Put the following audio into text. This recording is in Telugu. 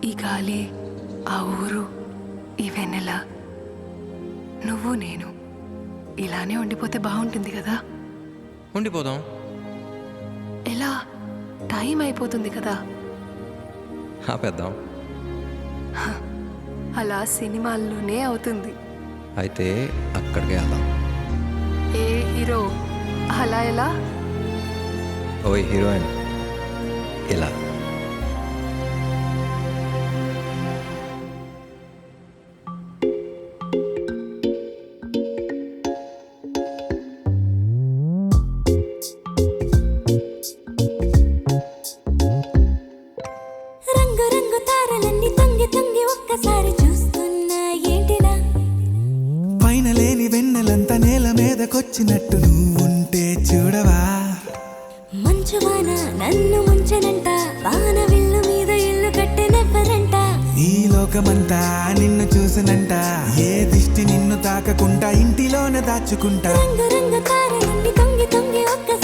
ఈ గాలి, ఆ ఊరు, ఈ వెన్నెల, నువ్వు నేను ఇలానే ఉండిపోతే బాగుంటుంది కదా. ఉండిపోదాం. ఎలా? టైం అయిపోతుంది కదా. ఆపేద్దాం. అలా సినిమాల్లోనే అవుతుంది. అయితే అక్కడికే వెళ్దాం. ఏ హీరో? అలా ఎలా? ఓయ్ హీరోయిన్, ఇలా. రంగు రంగు తారలన్నీ తొంగి తొంగి ఒక్కసారి చూస్తున్నా ఏంటిలా? పైన లేని వెన్నెలంతా నేల మీదకొచ్చినట్టు నువ్వుంటే చూడవా? మంచువాన నన్ను ముంచనంట, వాన విల్లు మీద ఇల్లు కట్టెనెవ్వరంట. ఈ లోకమంతా నిన్ను చూసినంట, ఏ దిష్టి నిన్ను తాకకుండా ఇంటిలోనే దాచుకుంటా. రంగు రంగు తారలన్నీ తొంగి తొంగి ఒక్కసారి